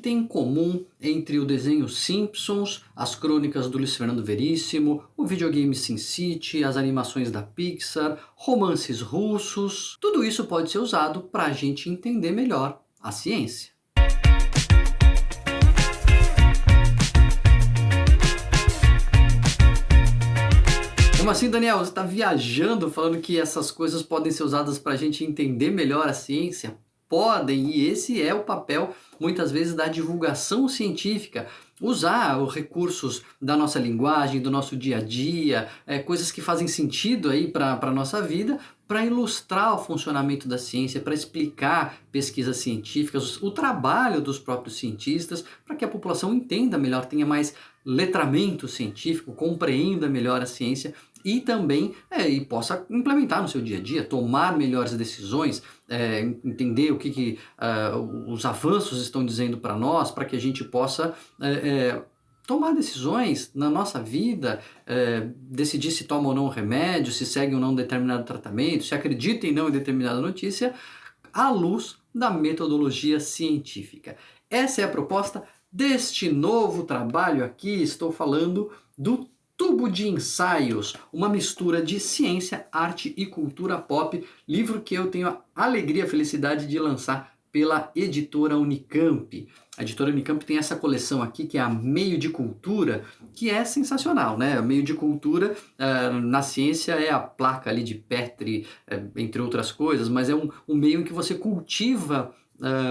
tem em comum entre o desenho Simpsons, as crônicas do Luiz Fernando Veríssimo, o videogame SimCity, as animações da Pixar, romances russos? Tudo isso pode ser usado para a gente entender melhor a ciência. Como assim, Daniel? Você está viajando falando que essas coisas podem ser usadas para a gente entender melhor a ciência? Podem, e esse é o papel, muitas vezes, da divulgação científica. Usar os recursos da nossa linguagem, do nosso dia a dia, coisas que fazem sentido aí para a nossa vida, para ilustrar o funcionamento da ciência, para explicar pesquisas científicas, o trabalho dos próprios cientistas, para que a população entenda melhor, tenha mais letramento científico, compreenda melhor a ciência e também e possa implementar no seu dia a dia, tomar melhores decisões, entender o que os avanços estão dizendo para nós, para que a gente possa tomar decisões na nossa vida, decidir se toma ou não um remédio, se segue ou não um determinado tratamento, se acredita ou não em determinada notícia, à luz da metodologia científica. Essa é a proposta deste novo trabalho aqui. Estou falando do Tubo de Ensaios, uma mistura de ciência, arte e cultura pop, livro que eu tenho a alegria e a felicidade de lançar pela editora Unicamp. A editora Unicamp tem essa coleção aqui, que é a Meio de Cultura, que é sensacional, né? Meio de Cultura, na ciência, é a placa ali de Petri, entre outras coisas, mas é um meio em que você cultiva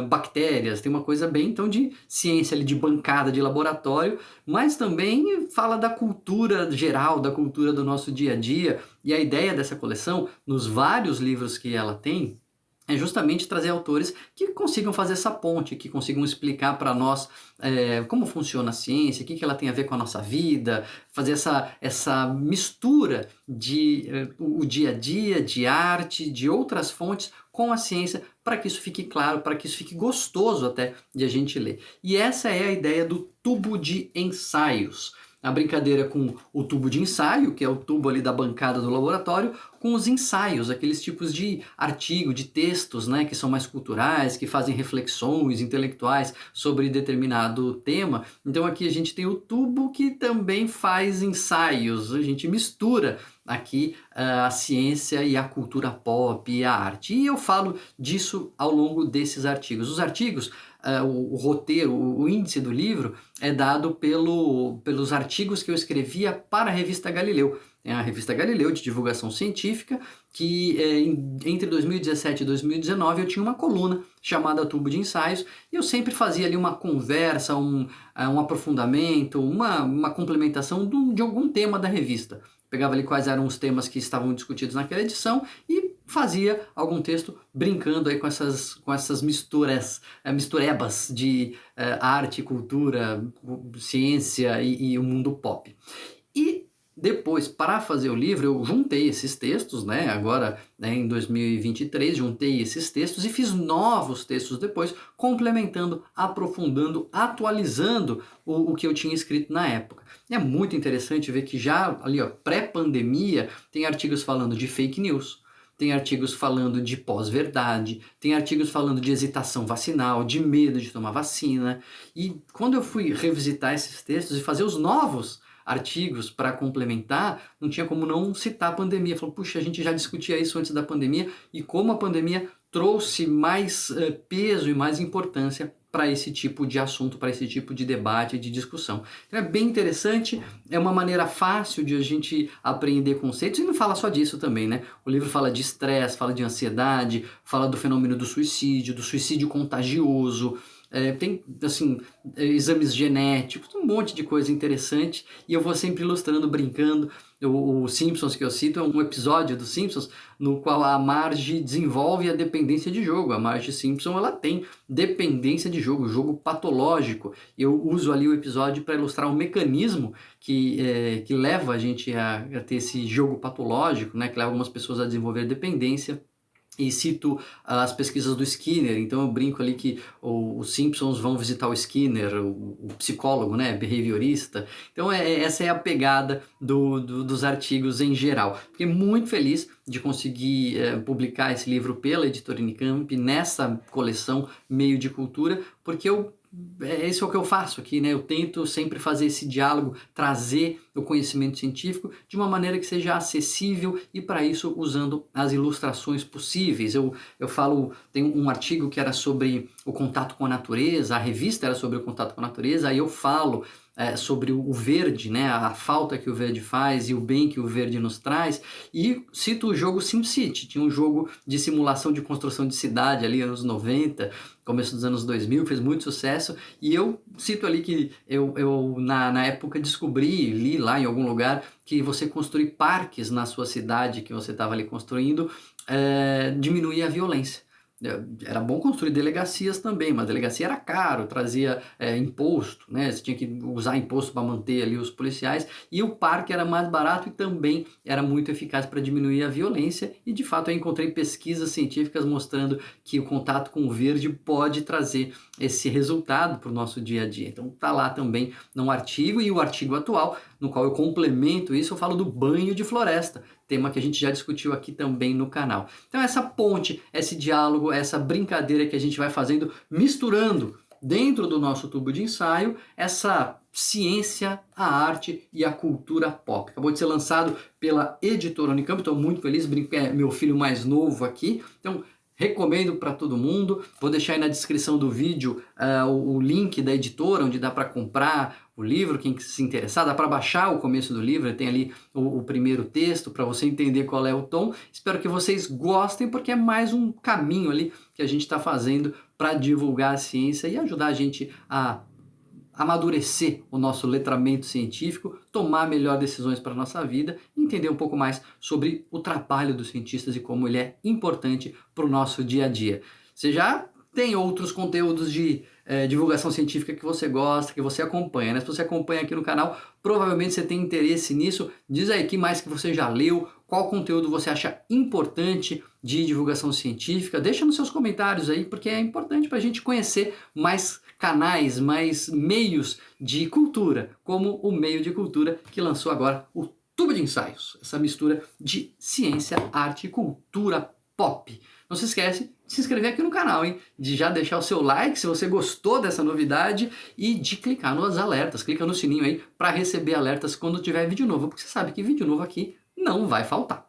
bactérias, tem uma coisa bem então de ciência ali, de bancada de laboratório, mas também fala da cultura geral, da cultura do nosso dia a dia, e a ideia dessa coleção, nos vários livros que ela tem, é justamente trazer autores que consigam fazer essa ponte, que consigam explicar para nós como funciona a ciência, o que ela tem a ver com a nossa vida, fazer essa mistura de o dia a dia, de arte, de outras fontes com a ciência, para que isso fique claro, para que isso fique gostoso até de a gente ler. E essa é a ideia do tubo de ensaios. A brincadeira com o tubo de ensaio, que é o tubo ali da bancada do laboratório, com os ensaios, aqueles tipos de artigo, de textos, né, que são mais culturais, que fazem reflexões intelectuais sobre determinado tema. Então aqui a gente tem o tubo que também faz ensaios, a gente mistura aqui a ciência e a cultura pop e a arte. E eu falo disso ao longo desses artigos. Os artigos, o roteiro, o índice do livro é dado pelos artigos que eu escrevia para a revista Galileu. É a revista Galileu de divulgação científica, que entre 2017 e 2019 eu tinha uma coluna chamada Tubo de Ensaios, e eu sempre fazia ali uma conversa, um aprofundamento, uma complementação de algum tema da revista. Pegava ali quais eram os temas que estavam discutidos naquela edição e fazia algum texto brincando aí com essas misturebas de arte, cultura, ciência e o mundo pop. E depois, para fazer o livro, eu juntei esses textos, né? Agora, em 2023, juntei esses textos e fiz novos textos depois, complementando, aprofundando, atualizando o que eu tinha escrito na época. É muito interessante ver que já ali, pré-pandemia, tem artigos falando de fake news, tem artigos falando de pós-verdade, tem artigos falando de hesitação vacinal, de medo de tomar vacina. E quando eu fui revisitar esses textos e fazer os novos artigos para complementar, não tinha como não citar a pandemia. Falou, puxa, a gente já discutia isso antes da pandemia e como a pandemia trouxe mais peso e mais importância para esse tipo de assunto, para esse tipo de debate, de discussão. Então é bem interessante, é uma maneira fácil de a gente aprender conceitos e não fala só disso também, né? O livro fala de estresse, fala de ansiedade, fala do fenômeno do suicídio contagioso, tem assim, exames genéticos, um monte de coisa interessante, e eu vou sempre ilustrando, brincando. O Simpsons que eu cito é um episódio dos Simpsons no qual a Marge desenvolve a dependência de jogo. A Marge Simpson, ela tem dependência de jogo patológico. Eu uso ali o episódio para ilustrar um mecanismo que leva a gente a ter esse jogo patológico, né, que leva algumas pessoas a desenvolver dependência. E cito as pesquisas do Skinner, então eu brinco ali que os Simpsons vão visitar o Skinner, o psicólogo, né, behaviorista. Então essa é a pegada dos artigos em geral. Fiquei muito feliz de conseguir publicar esse livro pela editora Unicamp, nessa coleção Meio de Cultura, porque eu esse é o que eu faço aqui, né? Eu tento sempre fazer esse diálogo, trazer o conhecimento científico de uma maneira que seja acessível e para isso usando as ilustrações possíveis. Eu falo, tem um artigo que era sobre o contato com a natureza, a revista era sobre o contato com a natureza, aí eu falo sobre o verde, né? A falta que o verde faz e o bem que o verde nos traz, e cito o jogo SimCity, tinha um jogo de simulação de construção de cidade ali anos 90, começo dos anos 2000, fez muito sucesso, e eu cito ali que eu na época descobri, li lá em algum lugar, que você construir parques na sua cidade que você estava ali construindo, diminuía a violência. Era bom construir delegacias também, mas delegacia era caro, trazia imposto, né? Você tinha que usar imposto para manter ali os policiais, e o parque era mais barato e também era muito eficaz para diminuir a violência, e de fato eu encontrei pesquisas científicas mostrando que o contato com o verde pode trazer esse resultado para o nosso dia a dia. Então tá lá também num artigo, e o artigo atual, no qual eu complemento isso, eu falo do banho de floresta, tema que a gente já discutiu aqui também no canal. Então essa ponte, esse diálogo, essa brincadeira que a gente vai fazendo, misturando dentro do nosso tubo de ensaio, essa ciência, a arte e a cultura pop. Acabou de ser lançado pela editora Unicamp, estou muito feliz, é meu filho mais novo aqui, então recomendo para todo mundo. Vou deixar aí na descrição do vídeo o link da editora, onde dá para comprar o livro, quem se interessar, dá para baixar o começo do livro, tem ali o primeiro texto para você entender qual é o tom. Espero que vocês gostem, porque é mais um caminho ali que a gente está fazendo para divulgar a ciência e ajudar a gente a amadurecer o nosso letramento científico, tomar melhor decisões para a nossa vida e entender um pouco mais sobre o trabalho dos cientistas e como ele é importante para o nosso dia a dia. Você já tem outros conteúdos de divulgação científica que você gosta, que você acompanha, né? Se você acompanha aqui no canal, provavelmente você tem interesse nisso. Diz aí que mais que você já leu, qual conteúdo você acha importante de divulgação científica. Deixa nos seus comentários aí, porque é importante para a gente conhecer mais canais, mais meios de cultura, como o Meio de Cultura, que lançou agora o Tubo de Ensaios, essa mistura de ciência, arte e cultura pop. Não se esquece de se inscrever aqui no canal, hein? De já deixar o seu like se você gostou dessa novidade e de clicar nos alertas, clica no sininho aí para receber alertas quando tiver vídeo novo, porque você sabe que vídeo novo aqui não vai faltar.